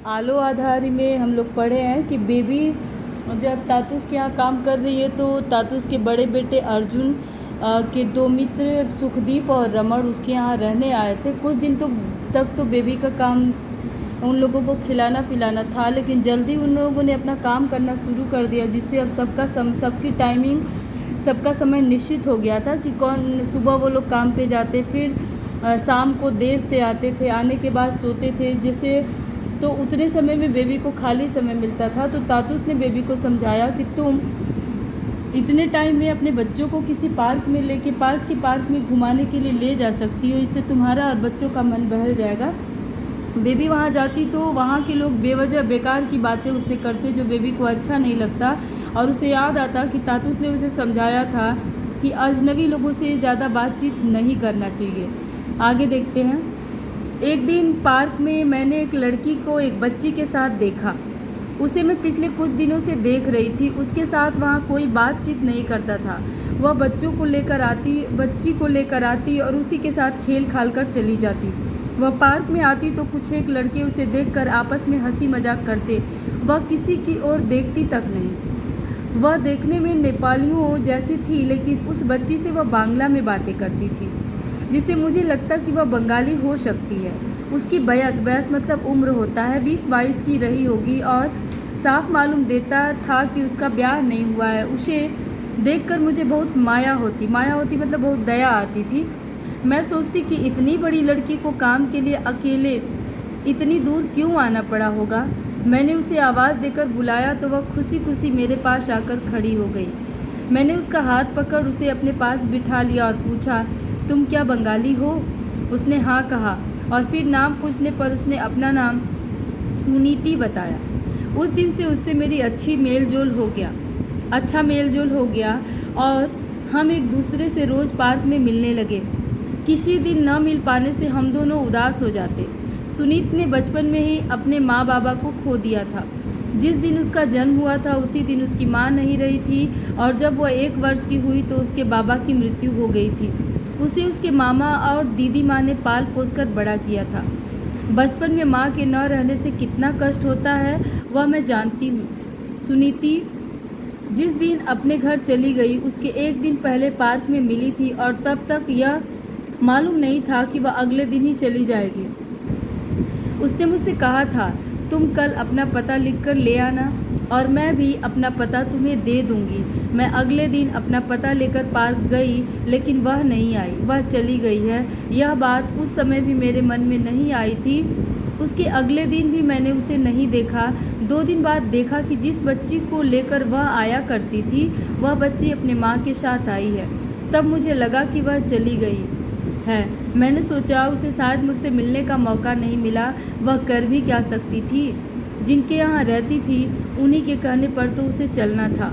आलो आधारी में हम लोग पढ़े हैं कि बेबी जब तातूस के यहाँ काम कर रही है तो तातूस के बड़े बेटे अर्जुन के दो मित्र सुखदीप और रमण उसके यहाँ रहने आए थे। कुछ दिन तक तो बेबी का काम उन लोगों को खिलाना पिलाना था, लेकिन जल्दी उन लोगों ने अपना काम करना शुरू कर दिया, जिससे अब सबकी टाइमिंग, सबका समय निश्चित हो गया था कि कौन सुबह वो लोग काम पे जाते, फिर शाम को देर से आते थे, आने के बाद सोते थे। जैसे तो उतने समय में बेबी को खाली समय मिलता था। तो तातूस ने बेबी को समझाया कि तुम इतने टाइम में अपने बच्चों को किसी पार्क में लेके पास के पार्क में घुमाने के लिए ले जा सकती हो, इससे तुम्हारा और बच्चों का मन बहल जाएगा। बेबी वहाँ जाती तो वहाँ के लोग बेवजह बेकार की बातें उससे करते, जो बेबी को अच्छा नहीं लगता, और उसे याद आता कि तातूस ने उसे समझाया था कि अजनबी लोगों से ज़्यादा बातचीत नहीं करना चाहिए। आगे देखते हैं। एक दिन पार्क में मैंने एक लड़की को एक बच्ची के साथ देखा। उसे मैं पिछले कुछ दिनों से देख रही थी। उसके साथ वहाँ कोई बातचीत नहीं करता था। वह बच्ची को लेकर आती और उसी के साथ खेल खाल कर चली जाती। वह पार्क में आती तो कुछ एक लड़के उसे देखकर आपस में हंसी मजाक करते। वह किसी की ओर देखती तक नहीं। वह देखने में नेपालियों जैसी थी, लेकिन उस बच्ची से वह बांग्ला में बातें करती थी, जिससे मुझे लगता कि वह बंगाली हो सकती है। उसकी बयस मतलब उम्र होता है, 20-22 की रही होगी, और साफ मालूम देता था कि उसका ब्याह नहीं हुआ है। उसे देखकर मुझे बहुत माया होती मतलब बहुत दया आती थी। मैं सोचती कि इतनी बड़ी लड़की को काम के लिए अकेले इतनी दूर क्यों आना पड़ा होगा। मैंने उसे आवाज़ देकर बुलाया तो वह खुशी खुशी मेरे पास आकर खड़ी हो गई। मैंने उसका हाथ पकड़ उसे अपने पास बिठा लिया और पूछा, तुम क्या बंगाली हो? उसने हाँ कहा, और फिर नाम पूछने पर उसने अपना नाम सुनीति बताया। उस दिन से उससे मेरी अच्छा मेल जोल हो गया और हम एक दूसरे से रोज़ पार्क में मिलने लगे। किसी दिन न मिल पाने से हम दोनों उदास हो जाते। सुनीत ने बचपन में ही अपने माँ बाबा को खो दिया था। जिस दिन उसका जन्म हुआ था उसी दिन उसकी माँ नहीं रही थी, और जब वह 1 वर्ष की हुई तो उसके बाबा की मृत्यु हो गई थी। उसे उसके मामा और दीदी माँ ने पाल पोस कर बड़ा किया था। बचपन में माँ के न रहने से कितना कष्ट होता है वह मैं जानती हूँ। सुनीति जिस दिन अपने घर चली गई उसके 1 दिन पहले पार्क में मिली थी, और तब तक यह मालूम नहीं था कि वह अगले दिन ही चली जाएगी। उसने मुझसे कहा था, तुम कल अपना पता लिखकर ले आना और मैं भी अपना पता तुम्हें दे दूंगी। मैं अगले दिन अपना पता लेकर पार्क गई, लेकिन वह नहीं आई, वह चली गई है। यह बात उस समय भी मेरे मन में नहीं आई थी। उसके अगले दिन भी मैंने उसे नहीं देखा। 2 दिन बाद देखा कि जिस बच्ची को लेकर वह आया करती थी वह बच्ची अपने माँ के साथ आई है। तब मुझे लगा कि वह चली गई है। मैंने सोचा उसे शायद मुझसे मिलने का मौका नहीं मिला। वह कर भी क्या सकती थी? जिनके यहाँ रहती थी उन्हीं के कहने पर तो उसे चलना था।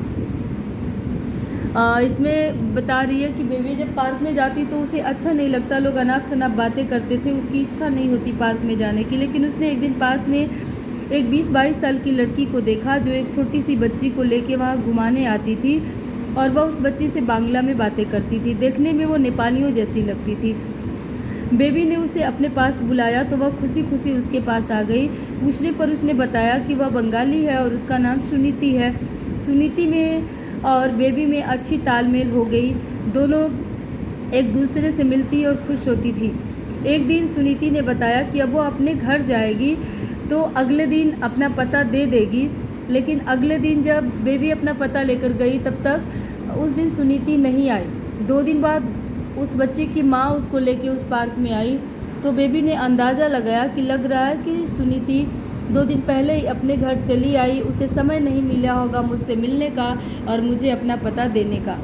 इसमें बता रही है कि बेबी जब पार्क में जाती तो उसे अच्छा नहीं लगता, लोग अनाप शनाप बातें करते थे, उसकी इच्छा नहीं होती पार्क में जाने की। लेकिन उसने एक दिन पार्क में एक 20-22 साल की लड़की को देखा जो एक छोटी सी बच्ची को लेके वहाँ घुमाने आती थी, और वह उस बच्ची से बांग्ला में बातें करती थी। देखने में वो नेपालियों जैसी लगती थी। बेबी ने उसे अपने पास बुलाया तो वह खुशी खुशी उसके पास आ गई। पूछने पर उसने बताया कि वह बंगाली है और उसका नाम सुनीति है। सुनीति में और बेबी में अच्छी तालमेल हो गई। दोनों एक दूसरे से मिलती और खुश होती थी। एक दिन सुनीति ने बताया कि अब वो अपने घर जाएगी तो अगले दिन अपना पता दे देगी, लेकिन अगले दिन जब बेबी अपना पता लेकर गई तब तक उस दिन सुनीति नहीं आई। 2 दिन बाद उस बच्चे की माँ उसको लेके उस पार्क में आई तो बेबी ने अंदाज़ा लगाया कि लग रहा है कि सुनीति 2 दिन पहले ही अपने घर चली आई। उसे समय नहीं मिला होगा मुझसे मिलने का और मुझे अपना पता देने का।